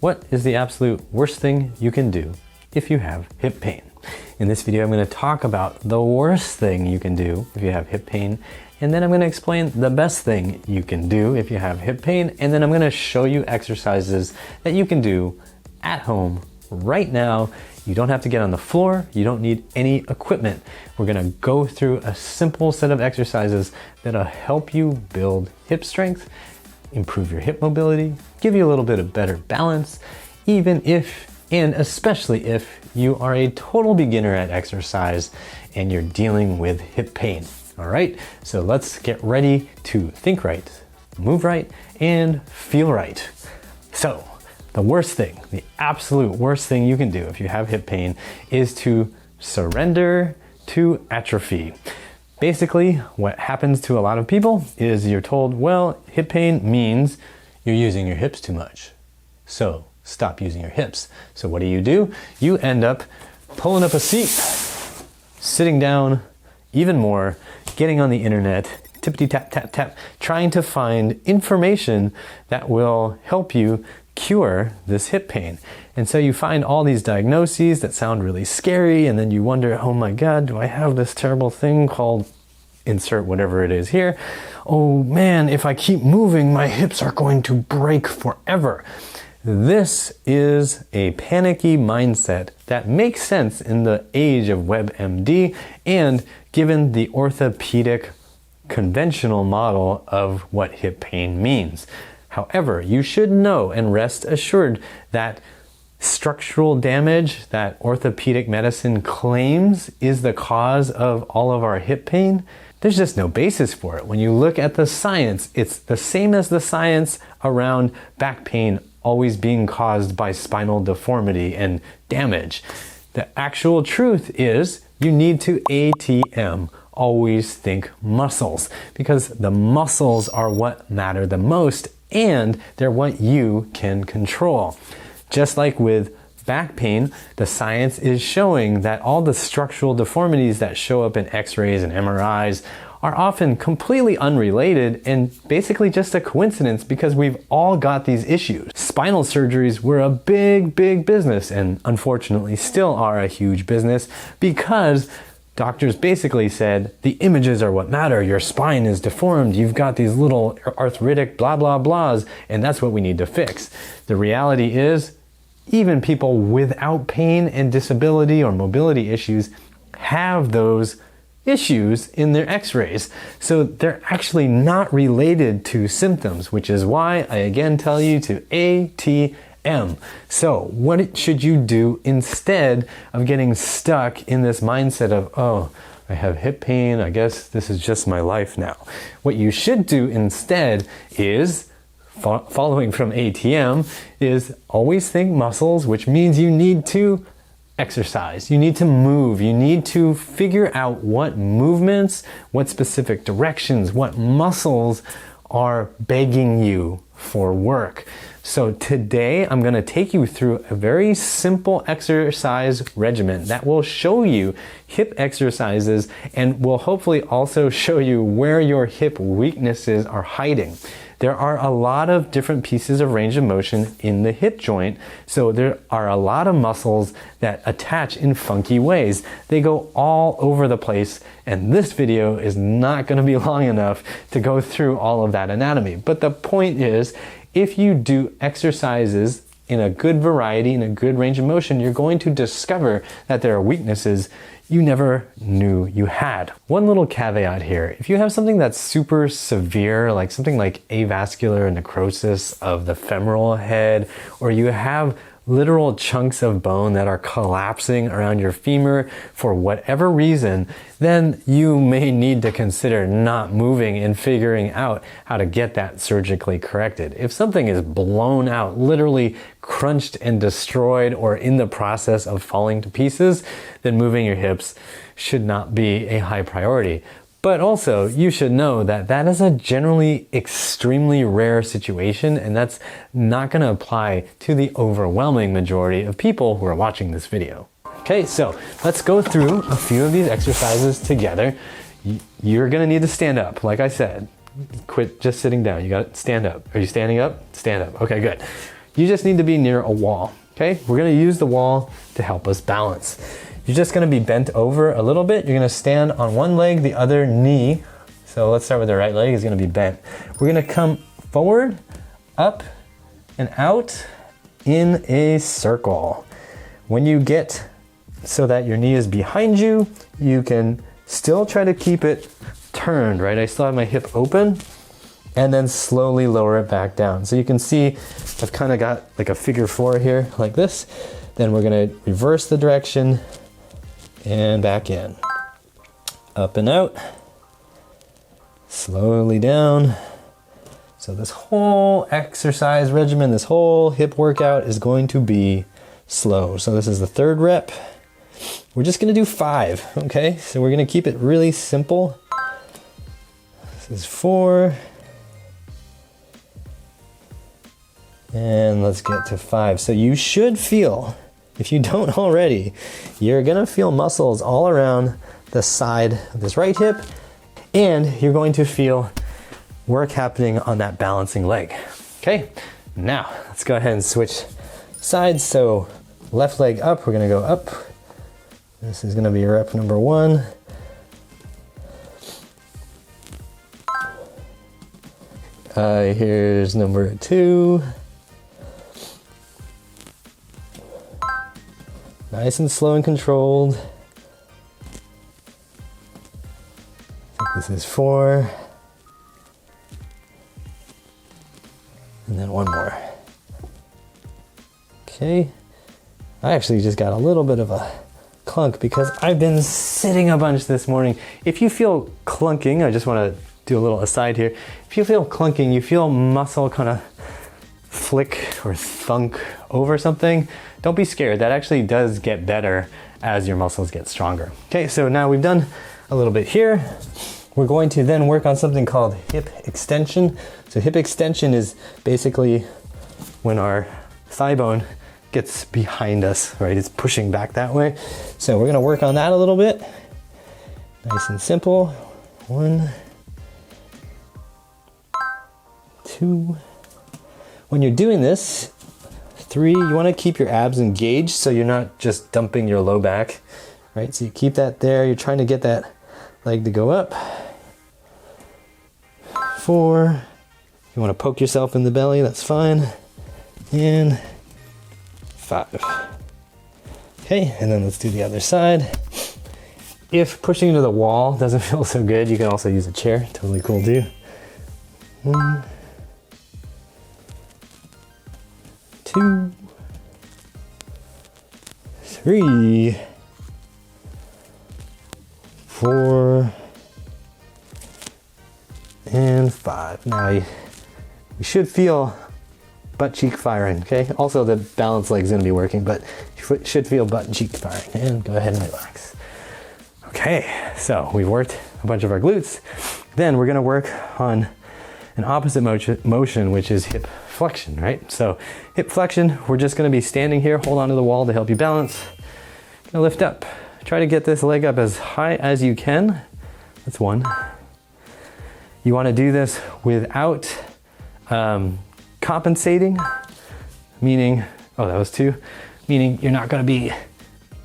What is the absolute worst thing you can do if you have hip pain? In this video, I'm going to talk about the worst thing you can do if you have hip pain, and then I'm going to explain the best thing you can do if you have hip pain, and then I'm going to show you exercises that you can do at home right now. You don't have to get on the floor. You don't need any equipment. We're going to go through a simple set of exercises that'll help you build hip strength, improve your hip mobility, give you a little bit of better balance, even if, and especially if you are a total beginner at exercise and you're dealing with hip pain. All right, so let's get ready to think right, move right, and feel right. So the worst thing, the absolute worst thing you can do if you have hip pain is to surrender to atrophy. Basically, what happens to a lot of people is you're told, well, hip pain means you're using your hips too much. So stop using your hips. So what do? You end up pulling up a seat, sitting down even more, getting on the internet, tippity tap, tap, tap, trying to find information that will help you cure this hip pain. And so you find all these diagnoses that sound really scary, and then you wonder, oh my God, do I have this terrible thing called insert whatever it is here? Oh man, if I keep moving, my hips are going to break forever. This is a panicky mindset that makes sense in the age of WebMD and given the orthopedic conventional model of what hip pain means. However, you should know and rest assured that structural damage that orthopedic medicine claims is the cause of all of our hip pain, there's just no basis for it. When you look at the science, it's the same as the science around back pain always being caused by spinal deformity and damage. The actual truth is you need to ATM. Always think muscles, because the muscles are what matter the most and they're what you can control. Just like with back pain, the science is showing that all the structural deformities that show up in x-rays and MRIs are often completely unrelated and basically just a coincidence because we've all got these issues. Spinal surgeries were a big business and unfortunately still are a huge business because doctors basically said the images are what matter. Your spine is deformed. You've got these little arthritic blah, blah, blahs, and that's what we need to fix. The reality is even people without pain and disability or mobility issues have those issues in their x-rays. So they're actually not related to symptoms, which is why I again tell you to ATM. So what should you do instead of getting stuck in this mindset of, oh, I have hip pain, I guess this is just my life now? What you should do instead is, following from ATM, is always think muscles, which means you need to exercise. You need to move. You need to figure out what movements, what specific directions, what muscles are begging you for work. So today I'm going to take you through a very simple exercise regimen that will show you hip exercises and will hopefully also show you where your hip weaknesses are hiding. There are a lot of different pieces of range of motion in the hip joint, so there are a lot of muscles that attach in funky ways. They go all over the place, and this video is not going to be long enough to go through all of that anatomy. But the point is, if you do exercises in a good variety, in a good range of motion, you're going to discover that there are weaknesses you never knew you had. One little caveat here, if you have something that's super severe, like something like avascular necrosis of the femoral head, or you have literal chunks of bone that are collapsing around your femur for whatever reason, then you may need to consider not moving and figuring out how to get that surgically corrected. If something is blown out, literally crunched and destroyed, or in the process of falling to pieces, then moving your hips should not be a high priority. But also, you should know that that is a generally extremely rare situation, and that's not going to apply to the overwhelming majority of people who are watching this video. Okay, so let's go through a few of these exercises together. You're going to need to stand up, like I said. Quit just sitting down. You got to stand up. Are you standing up? Stand up. Okay, good. You just need to be near a wall, okay? We're gonna use the wall to help us balance. You're just gonna be bent over a little bit. You're gonna stand on one leg, the other knee. So let's start with the right leg is gonna be bent. We're gonna come forward, up, and out in a circle. When you get so that your knee is behind you, you can still try to keep it turned, right? I still have my hip open, and then slowly lower it back down. So you can see I've kind of got like a figure 4 here, like this. Then we're gonna reverse the direction and back in. Up and out, slowly down. So this whole exercise regimen, this whole hip workout is going to be slow. So this is the 3rd rep. We're just gonna do 5, okay? So we're gonna keep it really simple. This is 4. And let's get to 5. So you should feel, if you don't already, you're gonna feel muscles all around the side of this right hip, and you're going to feel work happening on that balancing leg. Okay, now let's go ahead and switch sides. So left leg up, we're gonna go up. This is gonna be rep number 1. Here's number 2. Nice and slow and controlled. I think this is 4. And then 1 more. Okay. I actually just got a little bit of a clunk because I've been sitting a bunch this morning. If you feel clunking, I just want to do a little aside here. If you feel clunking, you feel muscle kind of flick or thunk over something, don't be scared. That actually does get better as your muscles get stronger. Okay, so now we've done a little bit here. We're going to then work on something called hip extension. So hip extension is basically when our thigh bone gets behind us, right? It's pushing back that way. So we're gonna work on that a little bit. Nice and simple. 1, 2. When you're doing this, 3, you wanna keep your abs engaged so you're not just dumping your low back, right? So you keep that there. You're trying to get that leg to go up. 4, you want to poke yourself in the belly, that's fine. And 5. Okay, and then let's do the other side. If pushing into the wall doesn't feel so good, you can also use a chair, totally cool too. 1, 2, 3, 4, and 5. Now you should feel butt cheek firing, okay? Also the balance leg's gonna be working, but you should feel butt and cheek firing. And go ahead and relax. Okay, so we've worked a bunch of our glutes. Then we're gonna work on an opposite motion, which is hip flexion, right? So hip flexion, we're just gonna be standing here, hold onto the wall to help you balance. Gonna lift up. Try to get this leg up as high as you can. That's 1. You wanna do this without compensating, meaning, oh, that was 2, meaning you're not gonna be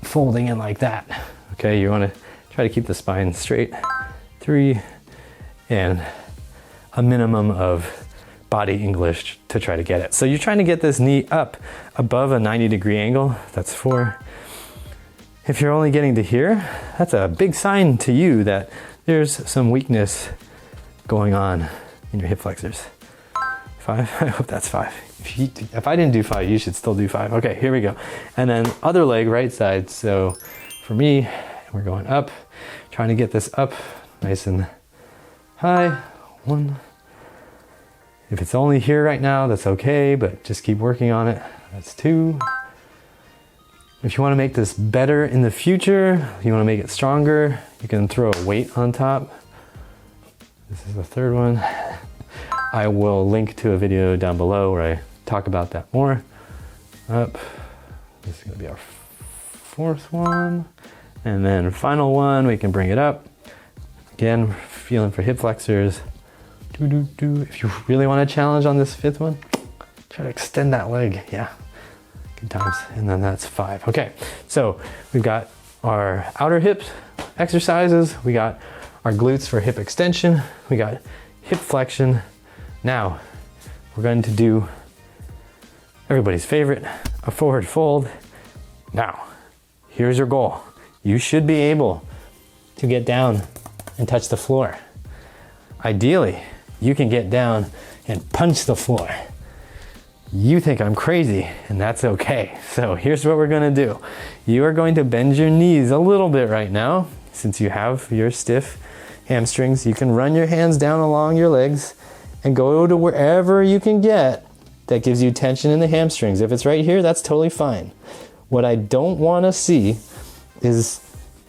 folding in like that. Okay, you wanna try to keep the spine straight. 3, and a minimum of body English to try to get it. So you're trying to get this knee up above a 90-degree angle. That's 4. If you're only getting to here, that's a big sign to you that there's some weakness going on in your hip flexors. 5, I hope that's 5. If I didn't do 5, you should still do 5. Okay, here we go. And then other leg, right side. So for me, we're going up, trying to get this up nice and high. 1. If it's only here right now, that's okay, but just keep working on it. That's 2. If you want to make this better in the future, you want to make it stronger, you can throw a weight on top. This is the 3rd one. I will link to a video down below where I talk about that more. Up. This is going to be our 4th one. And then final one, we can bring it up. Again, feeling for hip flexors. If you really want to challenge on this 5th one, Try to extend that leg. Yeah, good times. And then that's 5. Okay, so we've got our outer hip exercises. We got our glutes for hip extension. We got hip flexion. Now we're going to do everybody's favorite, a forward fold. Now, here's your goal. You should be able to get down and touch the floor. Ideally, you can get down and punch the floor. You think I'm crazy, and that's okay. So here's what we're gonna do. You are going to bend your knees a little bit right now. Since you have your stiff hamstrings, you can run your hands down along your legs and go to wherever you can get that gives you tension in the hamstrings. If it's right here, that's totally fine. What I don't wanna see is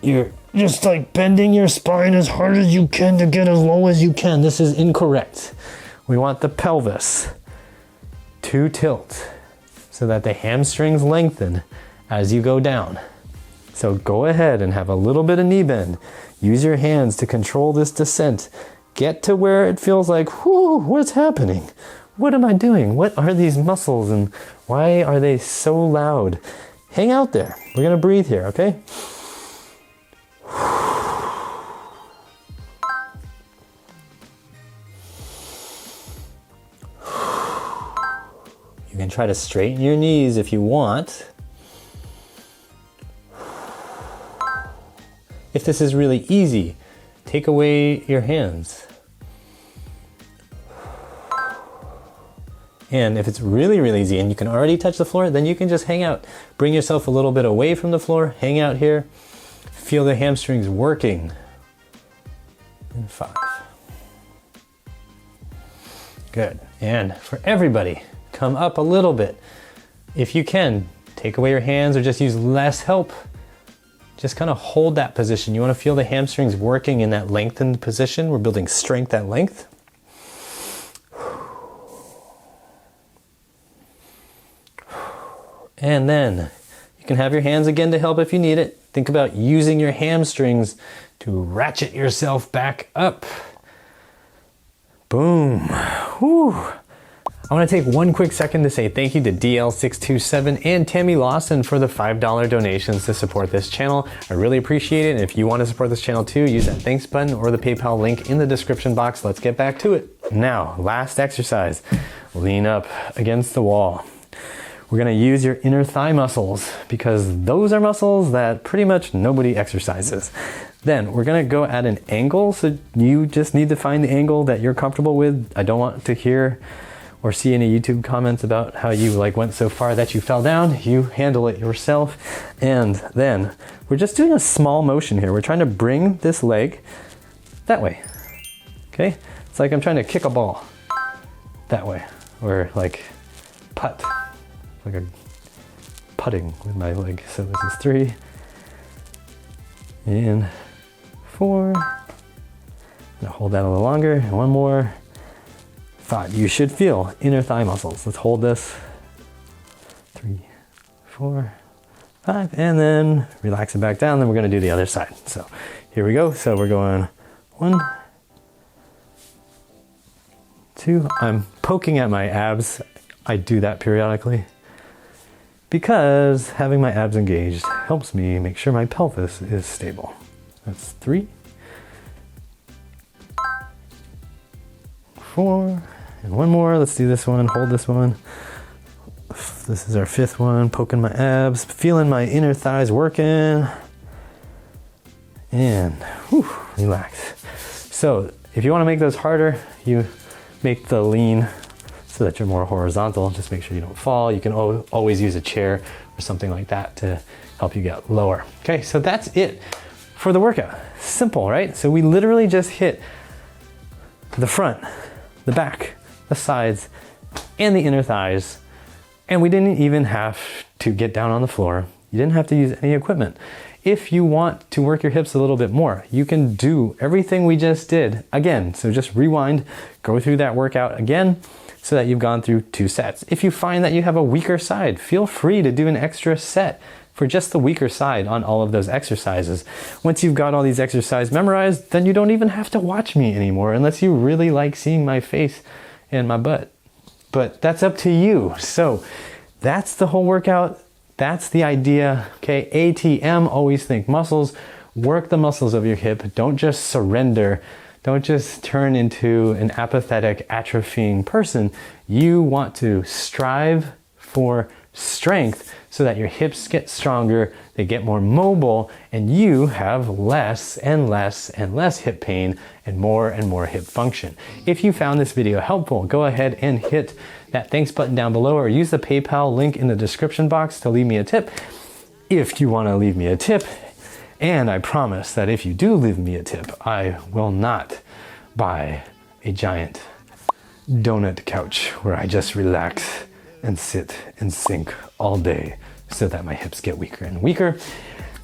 you're just like bending your spine as hard as you can to get as low as you can. This is incorrect. We want the pelvis to tilt so that the hamstrings lengthen as you go down. So go ahead and have a little bit of knee bend. Use your hands to control this descent. Get to where it feels like, whoo, what's happening? What am I doing? What are these muscles and why are they so loud? Hang out there. We're gonna breathe here, okay? You can try to straighten your knees if you want. If this is really easy, take away your hands. And if it's really, really easy and you can already touch the floor, then you can just hang out. Bring yourself a little bit away from the floor, hang out here. Feel the hamstrings working. And 5. Good. And for everybody, come up a little bit. If you can, take away your hands or just use less help. Just kind of hold that position. You want to feel the hamstrings working in that lengthened position. We're building strength at length. And then you can have your hands again to help if you need it. Think about using your hamstrings to ratchet yourself back up. Boom. Whew. I want to take one quick second to say thank you to DL627 and Tammy Lawson for the $5 donations to support this channel. I really appreciate it. And if you want to support this channel too, use that thanks button or the PayPal link in the description box. Let's get back to it. Now, last exercise. Lean up against the wall. We're going to use your inner thigh muscles because those are muscles that pretty much nobody exercises. Then we're going to go at an angle. So you just need to find the angle that you're comfortable with. I don't want to hear or see any YouTube comments about how you went so far that you fell down. You handle it yourself. And then we're just doing a small motion here. We're trying to bring this leg that way. Okay? It's like I'm trying to kick a ball that way, or like putt, like a putting with my leg. So this is 3 and 4. Now hold that a little longer. And 1 more. 5. You should feel inner thigh muscles. Let's hold this. 3, 4, 5, and then relax it back down. Then we're going to do the other side. So here we go. So we're going 1, 2. I'm poking at my abs. I do that periodically because having my abs engaged helps me make sure my pelvis is stable. That's 3, 4, and 1 more. Let's do this one. Hold this one. This is our 5th one. Poking my abs, feeling my inner thighs working, and whew, relax. So if you want to make those harder, you make the lean so that you're more horizontal. Just make sure you don't fall. You can always use a chair or something like that to help you get lower. Okay, so that's it for the workout. Simple, right? So we literally just hit the front, the back, the sides, and the inner thighs. And we didn't even have to get down on the floor. You didn't have to use any equipment. If you want to work your hips a little bit more, you can do everything we just did again. So just rewind, go through that workout again so that you've gone through 2 sets. If you find that you have a weaker side, feel free to do an extra set for just the weaker side on all of those exercises. Once you've got all these exercises memorized, then you don't even have to watch me anymore unless you really like seeing my face and my butt. but that's up to you. So that's the whole workout. That's the idea. Okay, ATM, always think muscles. Work the muscles of your hip. Don't just surrender. Don't just turn into an apathetic, atrophying person. You want to strive for strength so that your hips get stronger, they get more mobile, and you have less and less and less hip pain and more hip function. If you found this video helpful, go ahead and hit that thanks button down below or use the PayPal link in the description box to leave me a tip if you want to leave me a tip. And I promise that if you do leave me a tip, I will not buy a giant donut couch where I just relax and sit and sink all day so that my hips get weaker and weaker.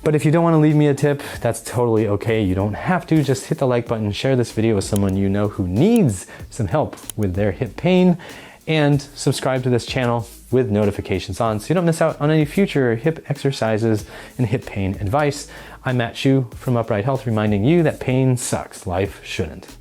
But if you don't want to leave me a tip, that's totally okay. You don't have to. Just hit the like button, share this video with someone you know who needs some help with their hip pain, and subscribe to this channel with notifications on so you don't miss out on any future hip exercises and hip pain advice. I'm Matt Shu from Upright Health, reminding you that pain sucks. Life shouldn't.